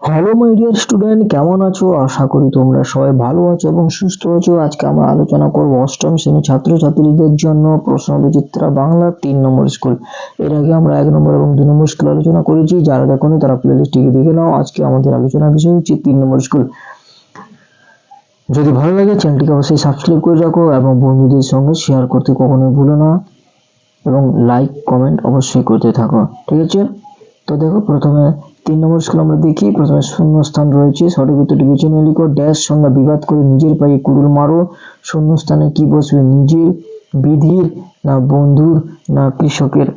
Hello my dear student, কেমন আছো? আশা করি তোমরা সবাই ভালো আছো এবং সুস্থ আছো। আজকে আমরা আলোচনা করব অষ্টম শ্রেণীর ছাত্রছাত্রীদের জন্য প্রশ্ন বিচিত্রা বাংলা 3 নম্বর স্কুল। এর আগে আমরা 1 নম্বর এবং 2 নম্বর স্কুল আলোচনা করেছি। যারা দেখোনি তারা প্লেলিস্টটিকে দেখে নাও। আজকে আমাদের আলোচনার বিষয় হচ্ছে 3 নম্বর স্কুল। যদি ভালো লাগে চ্যানেলটিকে অবশ্যই সাবস্ক্রাইব করে রাখো এবং বন্ধুদের সঙ্গে শেয়ার করতে কখনোই ভুলো না এবং লাইক কমেন্ট অবশ্যই করতে থাকো, ঠিক আছে? তো দেখো, প্রথমে 3 নম্বর স্কুল আমরা দেখি। প্রথমে শূন্যস্থান রয়েছে, সঠিক উত্তরটি বেছে নিয়ে লিখো। ড্যাশ সঙ্গে বিবাদ করে নিজের পায়ে কুড়ুল মারো। শূন্যস্থানে কি বসবে? নিজের, বিধির, না বন্ধুর, না কৃষকের?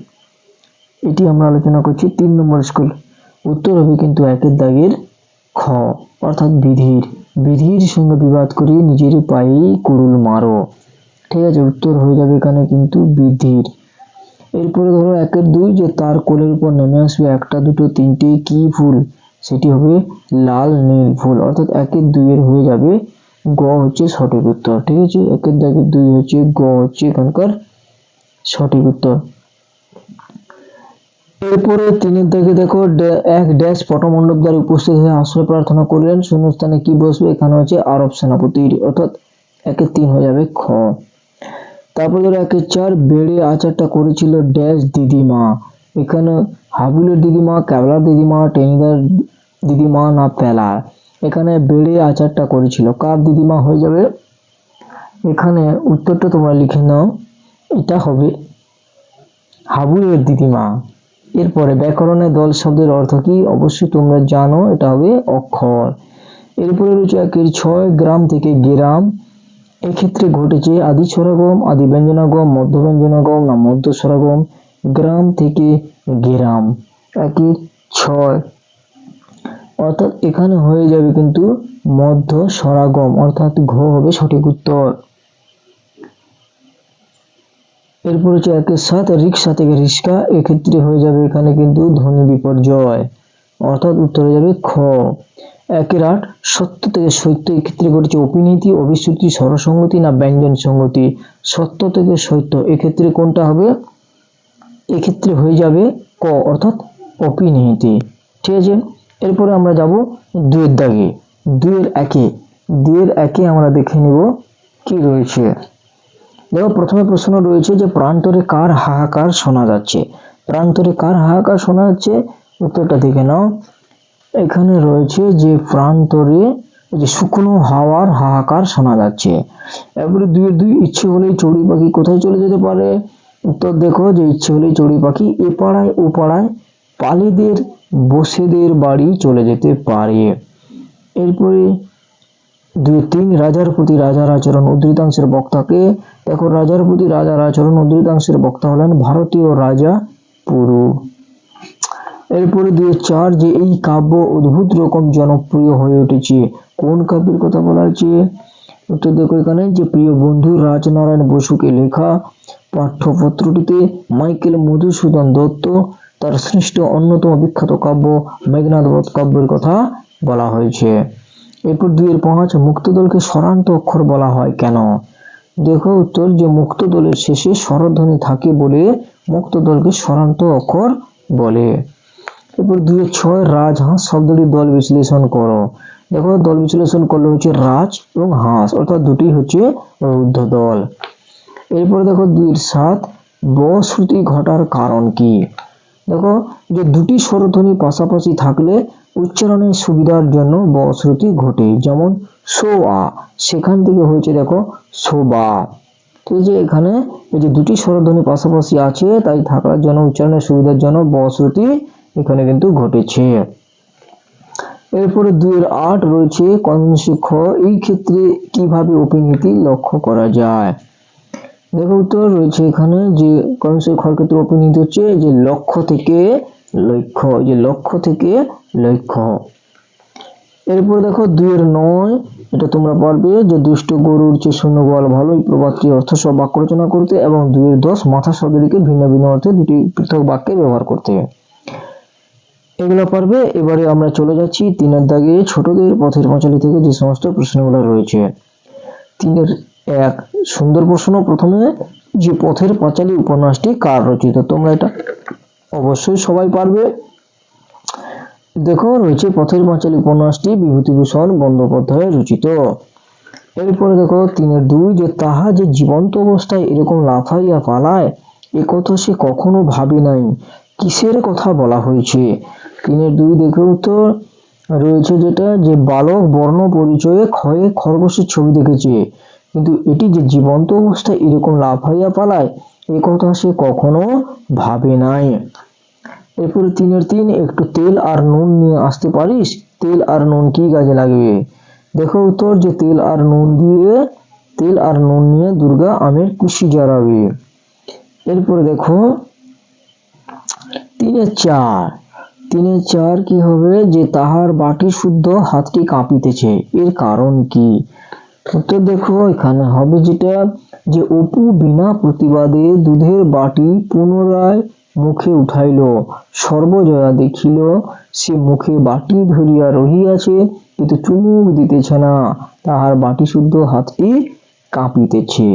এটি আমরা আলোচনা করছি 3 নম্বর স্কুল। উত্তর হবে কিন্তু 1-এর খ, অর্থাৎ বিধির। বিধির সঙ্গে বিবাদ করে নিজের পায়ে কুড়ুল মারো, ঠিক আছে? উত্তর হয়ে যাবে এখানে কিন্তু বিধির। এরপরে ধরো 1-2, যে তার কোলের উপর নেমে আসবে 1টা 2টো 3টে কি ফুল? সেটি হবে লাল নীল ফুল, অর্থাৎ 1-2 হয়ে যাবে গ হচ্ছে সঠিক উত্তর, ঠিক আছে? 1-2 হচ্ছে গ হচ্ছে এখানকার সঠিক উত্তর। এরপরে 3 দেখো, এক ড্যাশ পটমণ্ডপ দ্বারা উপস্থিত হয়ে আশ্রয় প্রার্থনা করলেন। শূন্যস্থানে কি বসবে? এখানে হচ্ছে আরব সেনাপতির, অর্থাৎ 1-3 হয়ে যাবে খ। তারপর ধরো 1-4, বেড়ে আচারটা করেছিল ড্যাশ দিদিমা। এখানে হাবুলের দিদিমা, ক্যাবলার দিদিমা, টেনিদার দিদিমা, না পেলার? এখানে বেড়ে আচারটা করেছিল কার দিদিমা হয়ে যাবে? এখানে উত্তরটা তোমরা লিখে নাও, এটা হবে হাবুলের দিদিমা। এরপরে ব্যাকরণে দল শব্দের অর্থ কি? অবশ্যই তোমরা জানো, এটা হবে অক্ষর। এরপরে রয়েছে 1-6, গ্রাম থেকে গেরাম। এক্ষেত্রে ঘটেছে আদি স্বরাগম, আদি ব্যঞ্জনাগম, মধ্য ব্যঞ্জনাগম, না মধ্য স্বরাগম? গ্রাম থেকে গেরাম, 1-6, অর্থাৎ এখানে হয়ে যাবে কিন্তু মধ্য স্বরাগম, অর্থাৎ ঘ হবে সঠিক উত্তর। এরপর হচ্ছে 1-7, রিক্সা থেকে রিস্কা। এক্ষেত্রে হয়ে যাবে এখানে কিন্তু ধ্বনি বিপর্যয়, অর্থাৎ উত্তর হয়ে যাবে খ। 1-8, সত্য থেকে সত্য। এক্ষেত্রে ঘটেছে অপিনীতি, অবিশ্রুতি, স্বরসঙ্গতি, না ব্যঞ্জন সংগতি? সত্য থেকে সত্য, এক্ষেত্রে কোনটা হবে? এক্ষেত্রে হয়ে যাবে ক, অর্থাৎ অপিনীতি, ঠিক আছে? এরপরে আমরা যাব 2-এর দাগে। 2-1 আমরা দেখে নিব কি রয়েছে। দেখো, প্রথমে প্রশ্ন রয়েছে যে প্রান্তরে কার হাহাকার শোনা যাচ্ছে? প্রান্তরে কার হাহাকার শোনা যাচ্ছে? উত্তরটা দেখে নাও। এখানে রয়েছে যে প্রান্তরে যে শুকনো হাওয়ার হাহাকার শোনা যাচ্ছে। এরপরে 2-2, ইচ্ছে হলেই চড়ুই পাখি কোথায় চলে যেতে পারে? উত্তর দেখো, যে ইচ্ছে হলেই চড়ুই পাখি এ পাড়ায় ও পাড়ায় পালিদের বসেদের বাড়ি চলে যেতে পারে। এরপরে 2-3, রাজার প্রতি রাজার আচরণ উদ্ধৃতাংশের বক্তাকে? দেখো, রাজার প্রতি রাজার আচরণ উদ্ধৃতাংশের বক্তা হলেন ভারতীয় রাজা পুরু। এরপরে 2-4, যে এই কাব্য অদ্ভুত রকম জনপ্রিয় হয়ে উঠেছে, কোন কাব্যের কথা বলা হয়েছে? উত্তর দেখো এখানে, যে প্রিয় বন্ধু রাজনারায়ণ বসুকে লেখা পাঠ্যপত্রটিতে মাইকেল মধুসূদন দত্ত তার সৃষ্ট অন্যতম বিখ্যাত কাব্য মেঘনাদ বধ কাব্যের কথা বলা হয়েছে। এরপর 2-5, মুক্তদলকে স্বরান্ত অক্ষর বলা হয় কেন? দেখো উত্তর, যে মুক্তদলের শেষে স্বরধ্বনি থাকে বলে মুক্তদলকে স্বরান্ত অক্ষর বলে। এরপর 2-6, রাজহাঁস শব্দটির দল বিশ্লেষণ করো। দেখো, দল বিশ্লেষণ করলে হচ্ছে রাজ এবং হাঁস, অর্থাৎ দুটি হচ্ছে রুদ্ধ দল। এরপরে দেখো 2-7, বশ্রুতি ঘটার কারণ কি? দেখো, যে দুটি স্বরধ্বনি পাশাপাশি থাকলে উচ্চারণের সুবিধার জন্য বশ্রুতি ঘটে, যেমন সোয়া, সেখান থেকে হয়েছে দেখো সোবা। ঠিক আছে, এখানে এই যে দুটি স্বরধ্বনি পাশাপাশি আছে, তাই থাকার জন্য উচ্চারণের সুবিধার জন্য বশ্রুতি এখানে কিন্তু ঘটেছে। এরপরে 2-8 রয়েছে কর্মসূচি খ, এই ক্ষেত্রে কিভাবে অপিনীতি লক্ষ্য করা যায়? দেখো উত্তর রয়েছে এখানে, যে কর্মসূচি খ ক্ষেত্রে অপিনীতি হচ্ছে যে লক্ষ্য থেকে লক্ষ্য, যে লক্ষ্য থেকে লক্ষ্য। এরপর দেখো 2-9, এটা তোমরা পারবে, যে দুষ্ট গরুর চেয়ে শূন্য গোয়াল ভালো, এই প্রবাদটি অর্থ সহ বাক্য রচনা করতে, এবং 2-10, মাথা শব্দটিকে ভিন্ন ভিন্ন অর্থে দুটি পৃথক বাক্যে ব্যবহার করতে। এগুলো পারবে। এবারে আমরা চলে যাচ্ছি 3-এর দাগে, ছোটদের পথের পাঁচালী থেকে যে সমস্ত প্রশ্নগুলো রয়েছে। 3-1, সুন্দর প্রশ্ন। প্রথমে, যে পথের পাঁচালী উপন্যাসটি কার রচিত? তোমরা এটা অবশ্যই সবাই পারবে। দেখো রয়েছে পথের পাঁচালী উপন্যাসটি বিভূতিভূষণ বন্দ্যোপাধ্যায় রচিত। এরপরে দেখো 3-2 যে তাহা যে জীবন্ত অবস্থায় এরকম লাফাইয়া পালায় এ কথা সে কখনো ভাবে নাই, কিসের কথা বলা হয়েছে? 3-2 দেখো উত্তর রয়েছে যেটা যে বালক বর্ণ পরিচয়ে ক্ষয়ে খরগোশের ছবি দেখেছে, কিন্তু এটি যে জীবন্ত অবস্থায় এরকম লাফাইয়া পালায় এ কথা সে কখনো ভাবে নাই। এরপরে 3-3 একটু তেল আর নুন নিয়ে আসতে পারিস? তেল আর নুন কি কাজে লাগবে? দেখো উত্তর যে তেল আর নুন নিয়ে দুর্গা আমের কুশি জ্বালাবে। এরপরে দেখো 3-4 কি হবে যে তাহার বাটি শুদ্ধ হাতটি কাঁপিতেছে, এর কারণ কি? উত্তর দেখো এখানে হবে যেটা যে অপু বিনা প্রতিবাদে দুধের বাটি পুনরায় মুখে উঠাইল, সর্বজয়া দেখিল সে মুখে বাটি ধরিয়া রহিয়াছে কিন্তু চুমুক দিতেছে না, তাহার বাটি শুদ্ধ হাতটি কাঁপিতেছে।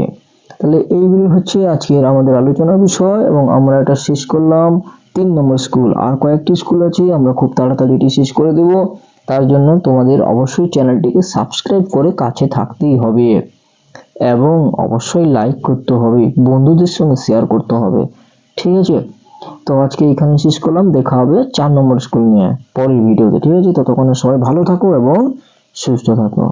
তাহলে এইগুলি হচ্ছে আজকের আমাদের আলোচনার বিষয় এবং আমরা এটা শেষ করলাম 3 নম্বর স্কুল। আর কয়েকটি স্কুল আছে, আমরা খুব তাড়াতাড়ি এটি শেষ করে দেব। তার জন্য তোমাদের অবশ্যই চ্যানেলটিকে সাবস্ক্রাইব করে কাছে থাকতেই হবে এবং অবশ্যই লাইক করতে হবে, বন্ধুদের সঙ্গে শেয়ার করতে হবে। ঠিক আছে, তো আজকে এখানে শেষ করলাম। দেখা হবে 4 নম্বর স্কুল নিয়ে পরের ভিডিওতে। ঠিক আছে, ততক্ষণে সবাই ভালো থাকো এবং সুস্থ থাকো।